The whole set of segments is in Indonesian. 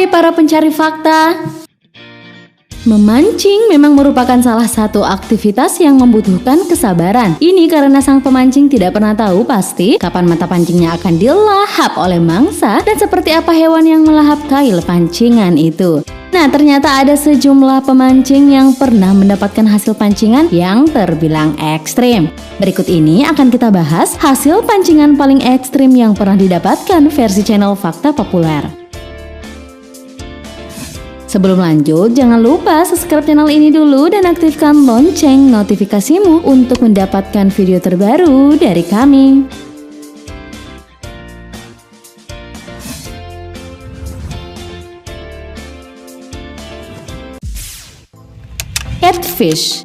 Hai para pencari fakta. Memancing memang merupakan salah satu aktivitas yang membutuhkan kesabaran. Ini karena sang pemancing tidak pernah tahu pasti kapan mata pancingnya akan dilahap oleh mangsa dan seperti apa hewan yang melahap kail pancingan itu. Nah, ternyata ada sejumlah pemancing yang pernah mendapatkan hasil pancingan yang terbilang ekstrim. Berikut ini akan kita bahas hasil pancingan paling ekstrim yang pernah didapatkan versi channel Fakta Populer. Sebelum lanjut, jangan lupa subscribe channel ini dulu dan aktifkan lonceng notifikasimu untuk mendapatkan video terbaru dari kami. Catfish.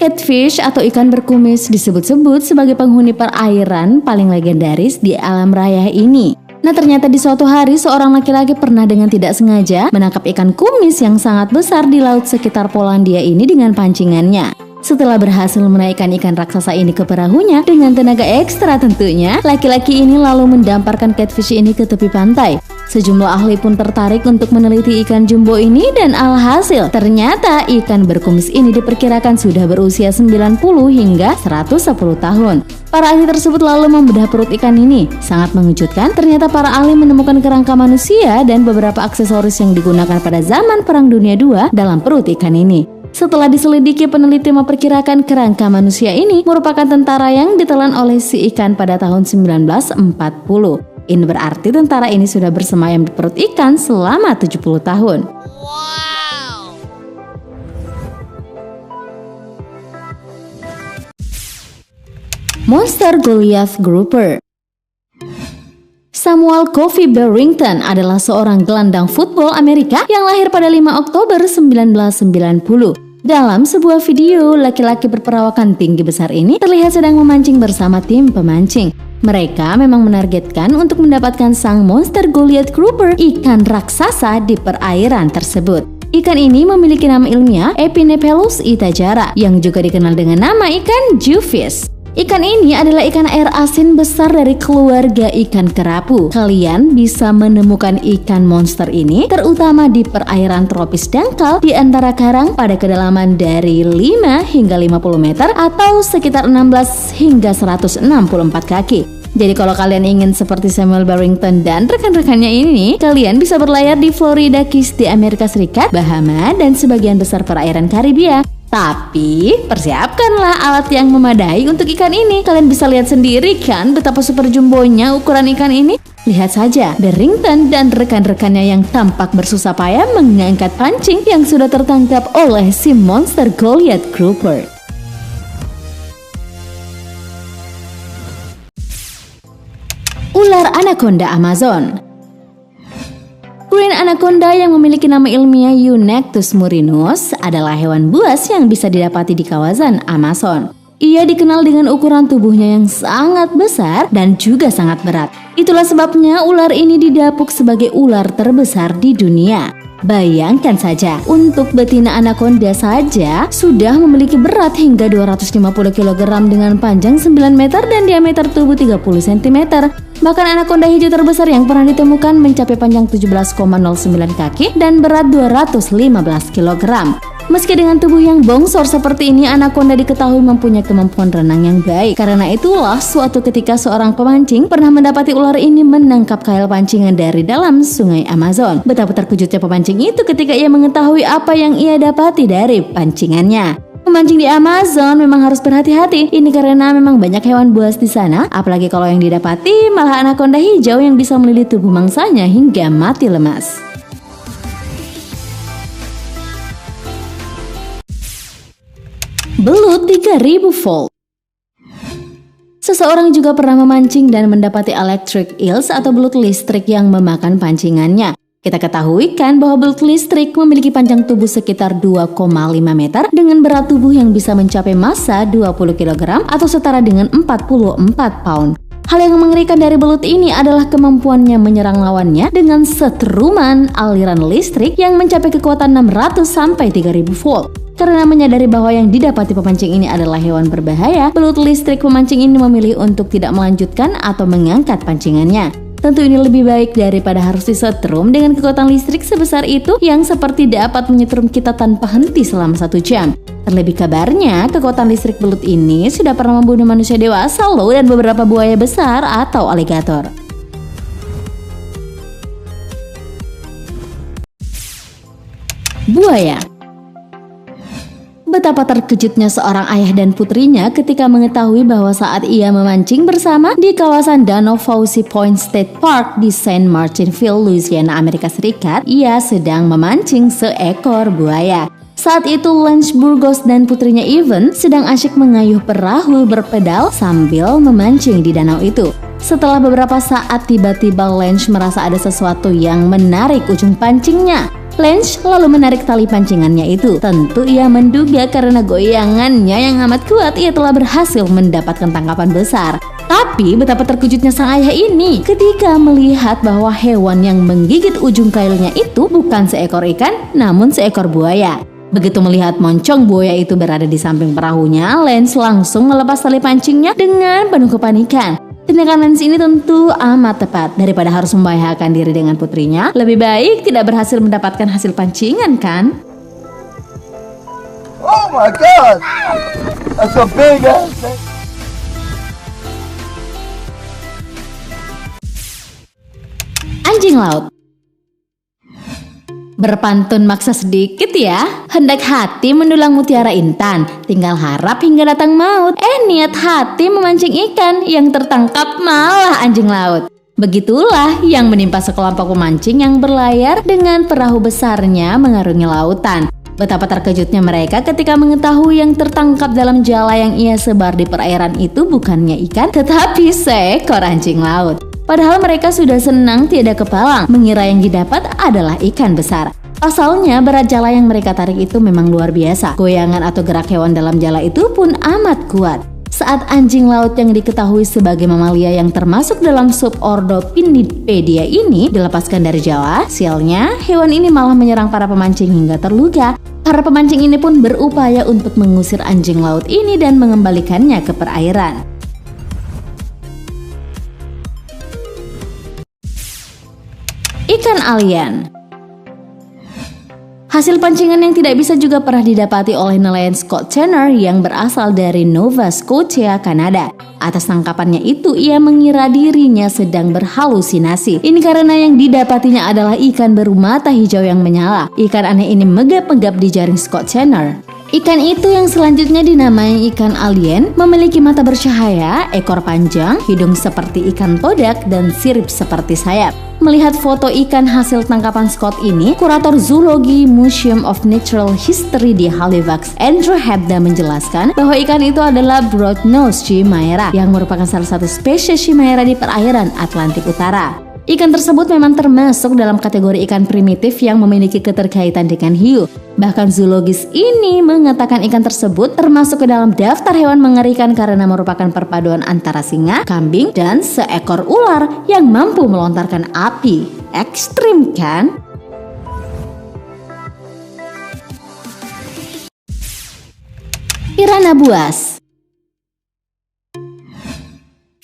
Catfish atau ikan berkumis disebut-sebut sebagai penghuni perairan paling legendaris di alam raya ini. Nah, ternyata di suatu hari seorang laki-laki pernah dengan tidak sengaja menangkap ikan kumis yang sangat besar di laut sekitar Polandia ini dengan pancingannya. Setelah berhasil menaikkan ikan raksasa ini ke perahunya dengan tenaga ekstra tentunya, laki-laki ini lalu mendamparkan catfish ini ke tepi pantai. Sejumlah ahli pun tertarik untuk meneliti ikan jumbo ini dan alhasil ternyata ikan berkumis ini diperkirakan sudah berusia 90 hingga 110 tahun. Para ahli tersebut lalu membedah perut ikan ini. Sangat mengejutkan, ternyata para ahli menemukan kerangka manusia dan beberapa aksesoris yang digunakan pada zaman Perang Dunia II dalam perut ikan ini. Setelah diselidiki, peneliti memperkirakan kerangka manusia ini merupakan tentara yang ditelan oleh si ikan pada tahun 1940. Ini berarti tentara ini sudah bersemayam di perut ikan selama 70 tahun. Wow. Monster Goliath Grouper. Samuel Kofi Barrington adalah seorang gelandang football Amerika yang lahir pada 5 Oktober 1990. Dalam sebuah video, laki-laki berperawakan tinggi besar ini terlihat sedang memancing bersama tim pemancing. Mereka memang menargetkan untuk mendapatkan sang monster Goliath Grouper, ikan raksasa di perairan tersebut. Ikan ini memiliki nama ilmiah Epinephelus itajara yang juga dikenal dengan nama ikan jewfish. Ikan ini adalah ikan air asin besar dari keluarga ikan kerapu. Kalian bisa menemukan ikan monster ini terutama di perairan tropis dangkal di antara karang pada kedalaman dari 5 hingga 50 meter atau sekitar 16 hingga 164 kaki. Jadi kalau kalian ingin seperti Samuel Barrington dan rekan-rekannya ini, kalian bisa berlayar di Florida Keys di Amerika Serikat, Bahama, dan sebagian besar perairan Karibia. Tapi persiapkanlah alat yang memadai untuk ikan ini. Kalian bisa lihat sendiri kan betapa super jumbonya ukuran ikan ini. Lihat saja Barrington dan rekan-rekannya yang tampak bersusah payah mengangkat pancing yang sudah tertangkap oleh si monster Goliath Grouper. Ular anaconda Amazon. Green anaconda yang memiliki nama ilmiah Eunectus murinus adalah hewan buas yang bisa didapati di kawasan Amazon. Ia dikenal dengan ukuran tubuhnya yang sangat besar dan juga sangat berat. Itulah sebabnya ular ini didapuk sebagai ular terbesar di dunia. Bayangkan saja, untuk betina anaconda saja sudah memiliki berat hingga 250 kg dengan panjang 9 meter dan diameter tubuh 30 cm. Bahkan anaconda hijau terbesar yang pernah ditemukan mencapai panjang 17,09 kaki dan berat 215 kg. Meski dengan tubuh yang bongsor seperti ini, anaconda diketahui mempunyai kemampuan renang yang baik. Karena itulah suatu ketika seorang pemancing pernah mendapati ular ini menangkap kail pancingan dari dalam sungai Amazon. Betapa terkejutnya pemancing itu ketika ia mengetahui apa yang ia dapati dari pancingannya. Memancing di Amazon memang harus berhati-hati. Ini karena memang banyak hewan buas di sana, apalagi kalau yang didapati malah anaconda hijau yang bisa melilit tubuh mangsanya hingga mati lemas. Belut 3000 volt. Seseorang juga pernah memancing dan mendapati electric eels atau belut listrik yang memakan pancingannya. Kita ketahui kan bahwa belut listrik memiliki panjang tubuh sekitar 2,5 meter dengan berat tubuh yang bisa mencapai massa 20 kg atau setara dengan 44 pound. Hal yang mengerikan dari belut ini adalah kemampuannya menyerang lawannya dengan setruman aliran listrik yang mencapai kekuatan 600 sampai 3000 volt. Karena menyadari bahwa yang didapati pemancing ini adalah hewan berbahaya, belut listrik pemancing ini memilih untuk tidak melanjutkan atau mengangkat pancingannya. Tentu ini lebih baik daripada harus disetrum dengan kekuatan listrik sebesar itu yang seperti dapat menyetrum kita tanpa henti selama 1 jam. Terlebih kabarnya, kekuatan listrik belut ini sudah pernah membunuh manusia dewasa loh dan beberapa buaya besar atau aligator. Buaya. Betapa terkejutnya seorang ayah dan putrinya ketika mengetahui bahwa saat ia memancing bersama di kawasan Dalhousie Point State Park di Saint Martinville, Louisiana, Amerika Serikat, ia sedang memancing seekor buaya. Saat itu Lance Burgos dan putrinya Evan sedang asyik mengayuh perahu berpedal sambil memancing di danau itu. Setelah beberapa saat tiba-tiba Lance merasa ada sesuatu yang menarik ujung pancingnya. Lance lalu menarik tali pancingannya itu. Tentu ia menduga karena goyangannya yang amat kuat ia telah berhasil mendapatkan tangkapan besar. Tapi betapa terkejutnya sang ayah ini ketika melihat bahwa hewan yang menggigit ujung kailnya itu bukan seekor ikan namun seekor buaya. Begitu melihat moncong buaya itu berada di samping perahunya, Lance langsung melepas tali pancingnya dengan penuh kepanikan. Tindakan Lance ini tentu amat tepat. Daripada harus membahayakan diri dengan putrinya, lebih baik tidak berhasil mendapatkan hasil pancingan, kan? Oh my God! That's a big ass thing. Anjing laut. Berpantun maksa sedikit ya. Hendak hati mendulang mutiara intan, tinggal harap hingga datang maut. Niat hati memancing ikan, yang tertangkap malah anjing laut. Begitulah yang menimpa sekelompok pemancing yang berlayar dengan perahu besarnya mengarungi lautan. Betapa terkejutnya mereka ketika mengetahui yang tertangkap dalam jala yang ia sebar di perairan itu bukannya ikan, tetapi seekor anjing laut. Padahal mereka sudah senang tiada kepalang, mengira yang didapat adalah ikan besar. Pasalnya berat jala yang mereka tarik itu memang luar biasa. Goyangan atau gerak hewan dalam jala itu pun amat kuat. Saat anjing laut yang diketahui sebagai mamalia yang termasuk dalam subordo Pinnipedia ini dilepaskan dari jala, sialnya hewan ini malah menyerang para pemancing hingga terluka. Para pemancing ini pun berupaya untuk mengusir anjing laut ini dan mengembalikannya ke perairan. Ikan alien. Hasil pancingan yang tidak bisa juga pernah didapati oleh nelayan Scott Tanner yang berasal dari Nova Scotia, Kanada. Atas tangkapannya itu ia mengira dirinya sedang berhalusinasi. Ini karena yang didapatinya adalah ikan bermata hijau yang menyala. Ikan aneh ini megap-megap di jaring Scott Tanner. Ikan itu yang selanjutnya dinamai ikan alien memiliki mata bercahaya, ekor panjang, hidung seperti ikan todak, dan sirip seperti sayap. Melihat foto ikan hasil tangkapan Scott ini, kurator zoologi Museum of Natural History di Halifax, Andrew Hebda menjelaskan bahwa ikan itu adalah broadnose chimera yang merupakan salah satu spesies chimera di perairan Atlantik Utara. Ikan tersebut memang termasuk dalam kategori ikan primitif yang memiliki keterkaitan dengan hiu. Bahkan zoologis ini mengatakan ikan tersebut termasuk ke dalam daftar hewan mengerikan karena merupakan perpaduan antara singa, kambing, dan seekor ular yang mampu melontarkan api. Ekstrim kan? Piranha buas.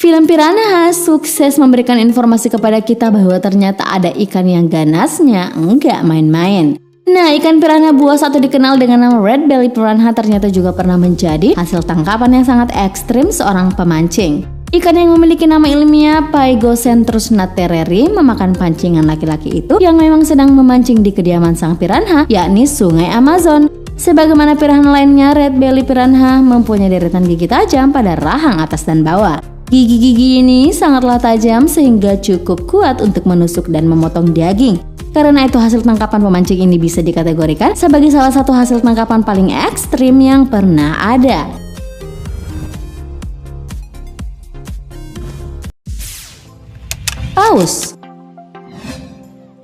Film Piranha sukses memberikan informasi kepada kita bahwa ternyata ada ikan yang ganasnya enggak main-main. Nah, ikan piranha buas atau dikenal dengan nama Red Belly Piranha ternyata juga pernah menjadi hasil tangkapan yang sangat ekstrim seorang pemancing. Ikan yang memiliki nama ilmiah Pygocentrus natereri memakan pancingan laki-laki itu yang memang sedang memancing di kediaman sang piranha, yakni Sungai Amazon. Sebagaimana piranha lainnya, Red Belly Piranha mempunyai deretan gigi tajam pada rahang atas dan bawah. Gigi-gigi ini sangatlah tajam sehingga cukup kuat untuk menusuk dan memotong daging. Karena itu hasil tangkapan pemancing ini bisa dikategorikan sebagai salah satu hasil tangkapan paling ekstrim yang pernah ada. Paus.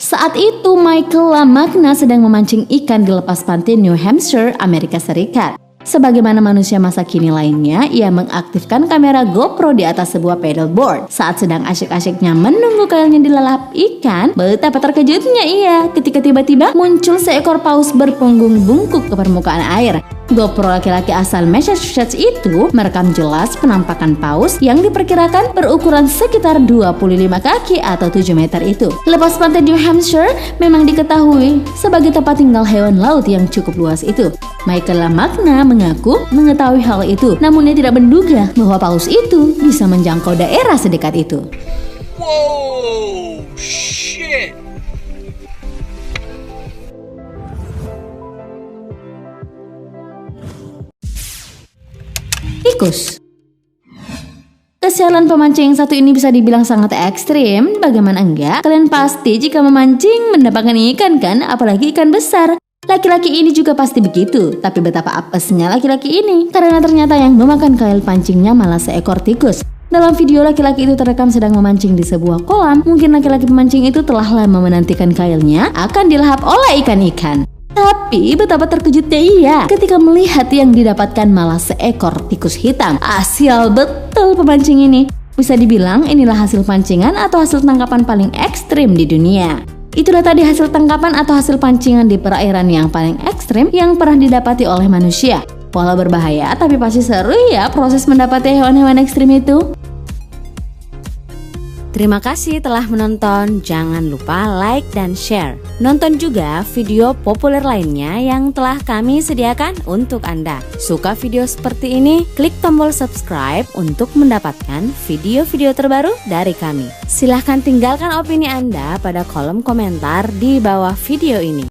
Saat itu Michael LaMagna sedang memancing ikan di lepas pantai New Hampshire, Amerika Serikat. Sebagaimana manusia masa kini lainnya, ia mengaktifkan kamera GoPro di atas sebuah paddleboard. Saat sedang asyik-asyiknya menunggu kailnya dilalap ikan, betapa terkejutnya ia ketika tiba-tiba muncul seekor paus berpunggung bungkuk ke permukaan air. GoPro laki-laki asal Massachusetts itu merekam jelas penampakan paus yang diperkirakan berukuran sekitar 25 kaki atau 7 meter itu. Lepas pantai New Hampshire memang diketahui sebagai tempat tinggal hewan laut yang cukup luas itu. Michael LaMagna mengaku mengetahui hal itu, namun ia tidak menduga bahwa paus itu bisa menjangkau daerah sedekat itu. Whoa, shit. Tikus. Kesialan pemancing yang satu ini bisa dibilang sangat ekstrim. Bagaimana enggak? Kalian pasti jika memancing mendapatkan ikan kan? Apalagi ikan besar. Laki-laki ini juga pasti begitu. Tapi betapa apesnya laki-laki ini, karena ternyata yang memakan kail pancingnya malah seekor tikus. Dalam video laki-laki itu terekam sedang memancing di sebuah kolam. Mungkin laki-laki pemancing itu telah lama menantikan kailnya akan dilahap oleh ikan-ikan. Tapi betapa terkejutnya ia ketika melihat yang didapatkan malah seekor tikus hitam. Sial betul pemancing ini. Bisa dibilang inilah hasil pancingan atau hasil tangkapan paling ekstrim di dunia. Itulah tadi hasil tangkapan atau hasil pancingan di perairan yang paling ekstrim yang pernah didapati oleh manusia. Walau berbahaya, tapi pasti seru ya proses mendapati hewan-hewan ekstrim itu. Terima kasih telah menonton, jangan lupa like dan share. Nonton juga video populer lainnya yang telah kami sediakan untuk Anda. Suka video seperti ini? Klik tombol subscribe untuk mendapatkan video-video terbaru dari kami. Silahkan tinggalkan opini Anda pada kolom komentar di bawah video ini.